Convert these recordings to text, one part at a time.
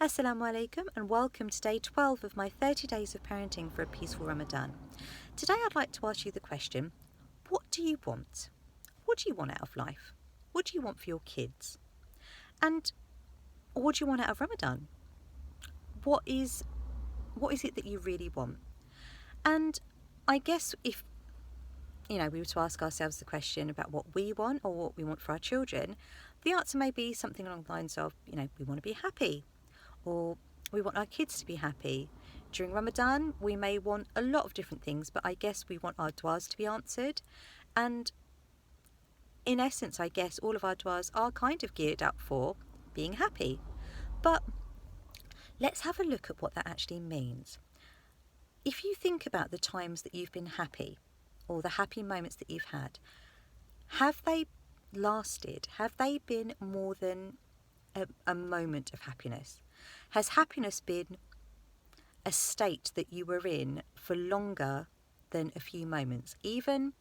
Assalamu alaikum and welcome to day 12 of my 30 days of parenting for a peaceful Ramadan. Today I'd like to ask you the question, what do you want? What do you want out of life? What do you want for your kids? And what do you want out of Ramadan? What is it that you really want? And I guess if we were to ask ourselves the question about what we want or what we want for our children, the answer may be something along the lines of, we want to be happy, or we want our kids to be happy. During Ramadan, we may want a lot of different things, but I guess we want our du'as to be answered. And in essence, I guess all of our du'as are kind of geared up for being happy. But let's have a look at what that actually means. If you think about the times that you've been happy, or the happy moments that you've had, have they lasted? Have they been more than a moment of happiness? Has happiness been a state that you were in for longer than a few moments? Even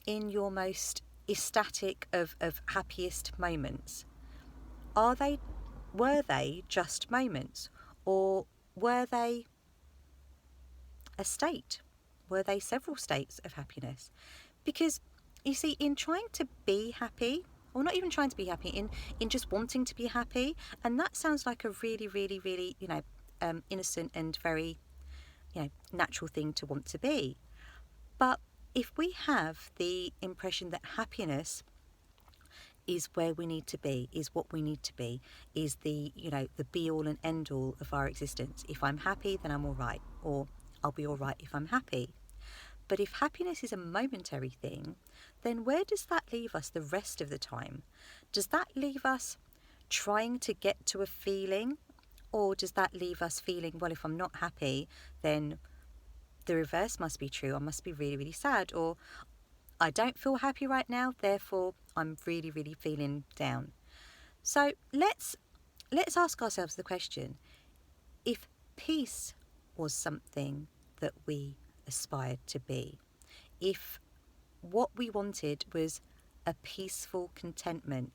in your most ecstatic of happiest moments, were they just moments, or were they a state? Were they several states of happiness? Because you see, in trying to be happy, or not even trying to be happy, in just wanting to be happy, and that sounds like a really, really, really, innocent and very, natural thing to want to be. But if we have the impression that happiness is where we need to be, is what we need to be, is the be all and end all of our existence. If I'm happy, then I'm all right, or I'll be all right if I'm happy. But if happiness is a momentary thing, then where does that leave us the rest of the time? Does that leave us trying to get to a feeling? Or does that leave us feeling, well, if I'm not happy, then the reverse must be true. I must be really, really sad. Or I don't feel happy right now, therefore I'm really, really feeling down. So let's ask ourselves the question, if peace was something that we aspired to be, if what we wanted was a peaceful contentment,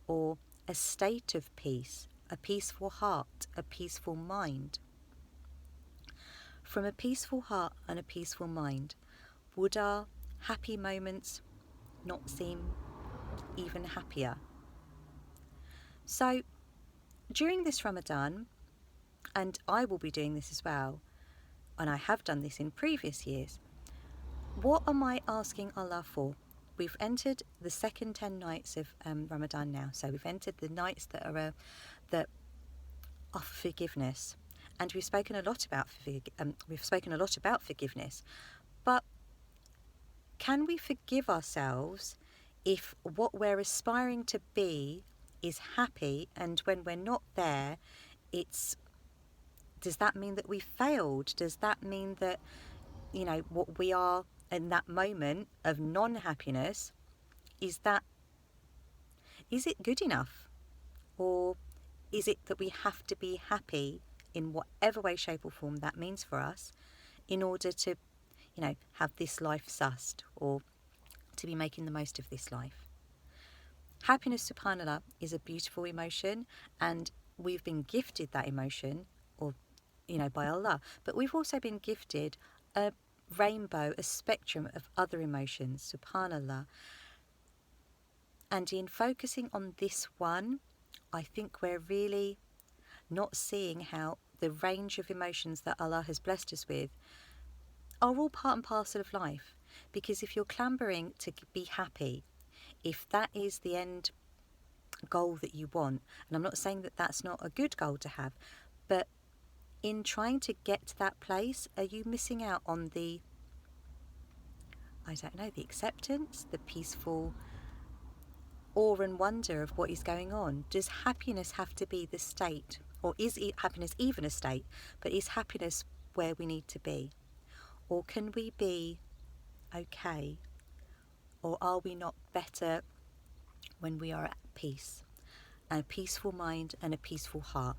or a state of peace, a peaceful heart, a peaceful mind, from a peaceful heart and a peaceful mind, would our happy moments not seem even happier? So during this Ramadan, and I will be doing this as well, and I have done this in previous years, what am I asking Allah for? We've entered the second 10 nights of Ramadan now, so we've entered the nights that are forgiveness, and we've spoken a lot about forgiveness. But can we forgive ourselves if what we're aspiring to be is happy, and when we're not there, does that mean that we failed? Does that mean that what we are in that moment of non-happiness, is it good enough? Or is it that we have to be happy in whatever way, shape or form that means for us, in order to have this life sussed, or to be making the most of this life? Happiness, subhanallah, is a beautiful emotion, and we've been gifted that emotion, or by Allah, but we've also been gifted a rainbow, a spectrum of other emotions, subhanallah. And in focusing on this one, I think we're really not seeing how the range of emotions that Allah has blessed us with are all part and parcel of life. Because if you're clambering to be happy, if that is the end goal that you want, and I'm not saying that that's not a good goal to have, but in trying to get to that place, are you missing out on the acceptance, the peaceful awe and wonder of what is going on? Does happiness have to be the state? Or is happiness even a state? But is happiness where we need to be? Or can we be okay? Or are we not better when we are at peace? And a peaceful mind and a peaceful heart.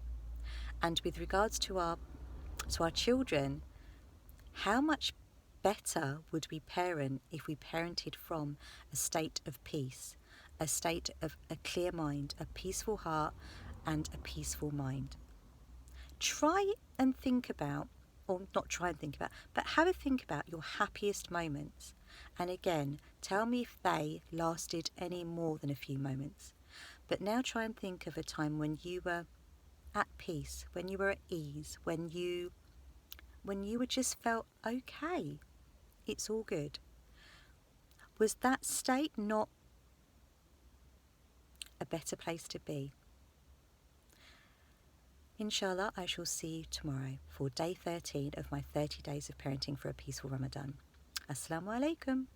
And with regards to our children, how much better would we parent if we parented from a state of peace, a state of a clear mind, a peaceful heart and a peaceful mind? try and think about, or not try and think about, but have a think about your happiest moments. And again, tell me if they lasted any more than a few moments. But now try and think of a time when you were at peace, when you were at ease, when you were just felt okay. It's all good. Was that state not a better place to be? Inshallah, I shall see you tomorrow for day 13 of my 30 days of parenting for a peaceful Ramadan. Assalamu alaikum.